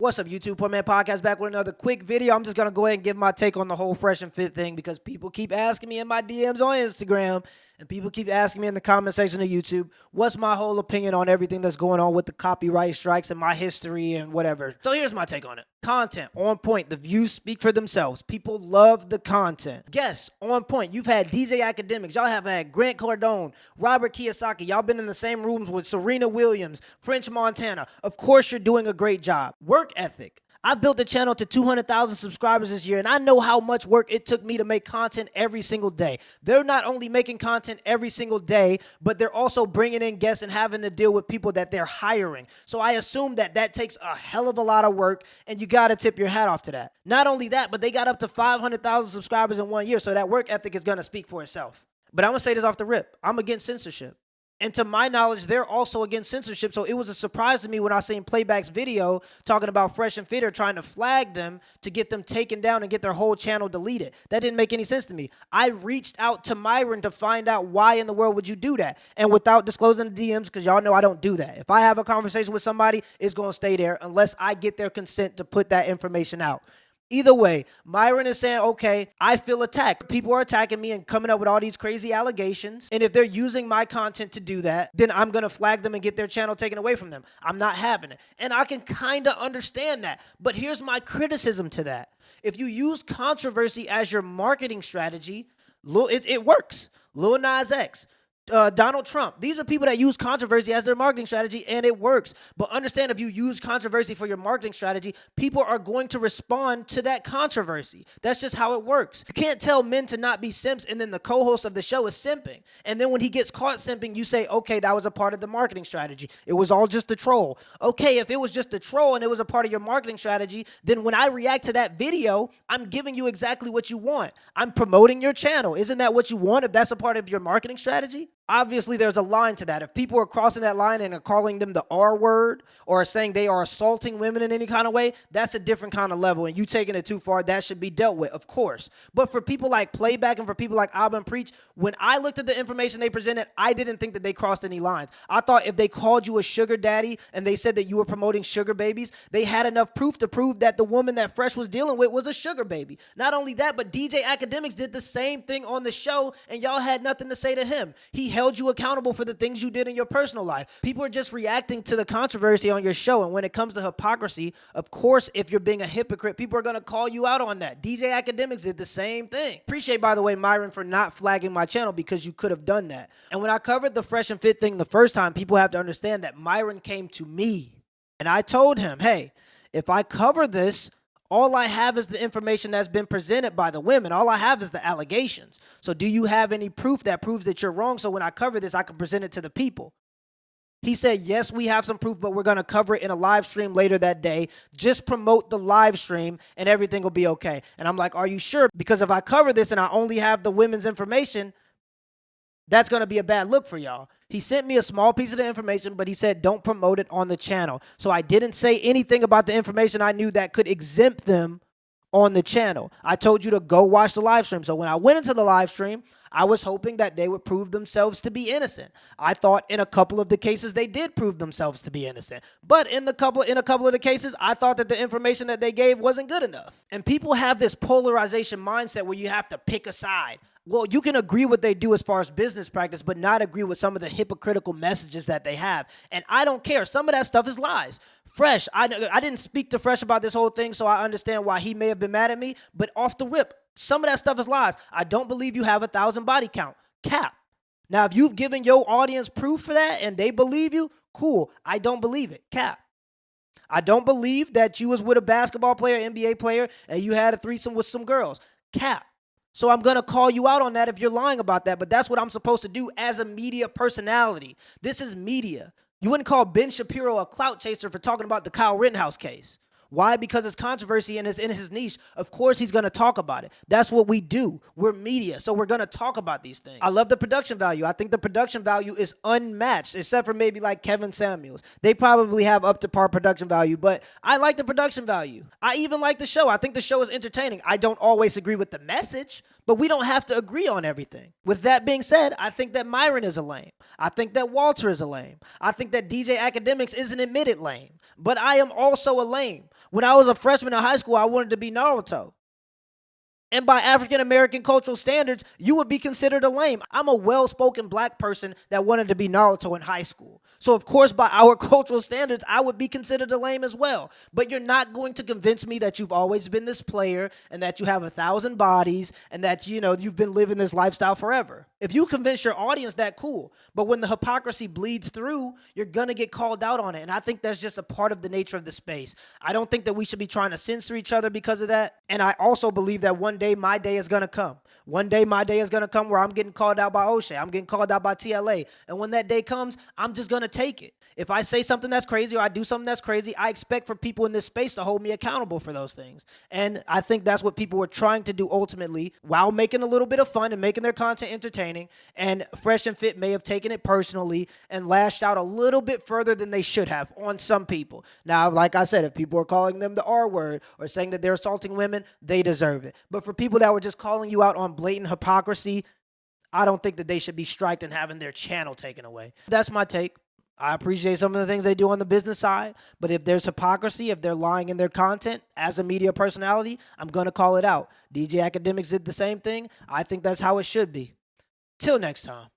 What's up, YouTube? Poor Man Podcast back with another quick video. I'm just going to go ahead and give my take on the whole Fresh and Fit thing because people keep asking me in my DMs on Instagram and people keep asking me in the comment section of YouTube, what's my whole opinion on everything that's going on with the copyright strikes and my history and whatever. So here's my take on it. Content on point. The views speak for themselves. People love the content. Guests on point. You've had DJ Academics. Y'all have had Grant Cardone, Robert Kiyosaki. Y'all been in the same rooms with Serena Williams, French Montana. Of course, you're doing a great job. Work ethic. I built the channel to 200,000 subscribers this year, and I know how much work it took me to make content every single day. They're not only making content every single day, but they're also bringing in guests and having to deal with people that they're hiring. So I assume that that takes a hell of a lot of work, and you got to tip your hat off to that. Not only that, but they got up to 500,000 subscribers in 1 year, so that work ethic is going to speak for itself. But I'm going to say this off the rip. I'm against censorship. And to my knowledge, they're also against censorship. So it was a surprise to me when I seen Playback's video talking about Fresh and Fitter trying to flag them to get them taken down and get their whole channel deleted. That didn't make any sense to me. I reached out to Myron to find out why in the world would you do that. And without disclosing the DMs, because y'all know I don't do that. If I have a conversation with somebody, it's going to stay there unless I get their consent to put that information out. Either way, Myron is saying, okay, I feel attacked. People are attacking me and coming up with all these crazy allegations. And if they're using my content to do that, then I'm going to flag them and get their channel taken away from them. I'm not having it. And I can kind of understand that. But here's my criticism to that. If you use controversy as your marketing strategy, it works. Lil Nas X. Donald Trump. These are people that use controversy as their marketing strategy, and it works. But understand, if you use controversy for your marketing strategy, people are going to respond to that controversy. That's just how it works. You can't tell men to not be simps, and then the co-host of the show is simping. And then when he gets caught simping, you say, okay, that was a part of the marketing strategy. It was all just a troll. Okay, if it was just a troll and it was a part of your marketing strategy, then when I react to that video, I'm giving you exactly what you want. I'm promoting your channel. Isn't that what you want if that's a part of your marketing strategy? Obviously, there's a line to that. If people are crossing that line and are calling them the R word or are saying they are assaulting women in any kind of way, that's a different kind of level. And you taking it too far, that should be dealt with, of course. But for people like Playback and for people like Abba and Preach, when I looked at the information they presented, I didn't think that they crossed any lines. I thought if they called you a sugar daddy and they said that you were promoting sugar babies, they had enough proof to prove that the woman that Fresh was dealing with was a sugar baby. Not only that, but DJ Academics did the same thing on the show, and y'all had nothing to say to him. He held you accountable for the things you did in your personal life. People are just reacting to the controversy on your show. And when it comes to hypocrisy, of course, if you're being a hypocrite, people are going to call you out on that. DJ Academics did the same thing. Appreciate, by the way, Myron, for not flagging my channel because you could have done that. And when I covered the Fresh and Fit thing the first time, people have to understand that Myron came to me and I told him, hey, if I cover this, all I have is the information that's been presented by the women. All I have is the allegations. So do you have any proof that proves that you're wrong? So when I cover this, I can present it to the people. He said, yes, we have some proof, but we're going to cover it in a live stream later that day. Just promote the live stream and everything will be okay. And I'm like, are you sure? Because if I cover this and I only have the women's information, that's going to be a bad look for y'all. He sent me a small piece of the information, but he said don't promote it on the channel. So I didn't say anything about the information I knew that could exempt them on the channel. I told you to go watch the live stream. So when I went into the live stream, I was hoping that they would prove themselves to be innocent. I thought in a couple of the cases they did prove themselves to be innocent. But in a couple of the cases, I thought that the information that they gave wasn't good enough. And people have this polarization mindset where you have to pick a side. Well, you can agree what they do as far as business practice, but not agree with some of the hypocritical messages that they have. And I don't care. Some of that stuff is lies. Fresh, I didn't speak to Fresh about this whole thing, so I understand why he may have been mad at me. But off the rip, some of that stuff is lies. I don't believe you have 1,000 body count. Cap. Now, if you've given your audience proof for that and they believe you, cool. I don't believe it. Cap. I don't believe that you was with a basketball player, NBA player, and you had a threesome with some girls. Cap. So I'm going to call you out on that if you're lying about that, but that's what I'm supposed to do as a media personality. This is media. You wouldn't call Ben Shapiro a clout chaser for talking about the Kyle Rittenhouse case. Why? Because it's controversy and it's in his niche. Of course he's going to talk about it. That's what we do. We're media, so we're going to talk about these things. I love the production value. I think the production value is unmatched, except for maybe like Kevin Samuels. They probably have up to par production value, but I like the production value. I even like the show. I think the show is entertaining. I don't always agree with the message, but we don't have to agree on everything. With that being said, I think that Myron is a lame. I think that Walter is a lame. I think that DJ Academics is an admitted lame, but I am also a lame. When I was a freshman in high school, I wanted to be Naruto. And by African American cultural standards, you would be considered a lame. I'm a well spoken black person that wanted to be Naruto in high school. So, of course, by our cultural standards, I would be considered a lame as well. But you're not going to convince me that you've always been this player and that you have 1,000 bodies and that, you've been living this lifestyle forever. If you convince your audience that, cool. But when the hypocrisy bleeds through, you're going to get called out on it. And I think that's just a part of the nature of the space. I don't think that we should be trying to censor each other because of that. And I also believe that one day my day is going to come. One day my day is going to come where I'm getting called out by O'Shea. I'm getting called out by TLA. And when that day comes, I'm just going to take it. If I say something that's crazy or I do something that's crazy, I expect for people in this space to hold me accountable for those things. And I think that's what people were trying to do ultimately while making a little bit of fun and making their content entertaining. And Fresh and Fit may have taken it personally and lashed out a little bit further than they should have on some people. Now, like I said, if people are calling them the R word or saying that they're assaulting women, they deserve it. But for people that were just calling you out on blatant hypocrisy, I don't think that they should be striked and having their channel taken away. That's my take. I appreciate some of the things they do on the business side, but if there's hypocrisy, if they're lying in their content as a media personality, I'm going to call it out. DJ Academics did the same thing. I think that's how it should be. Till next time.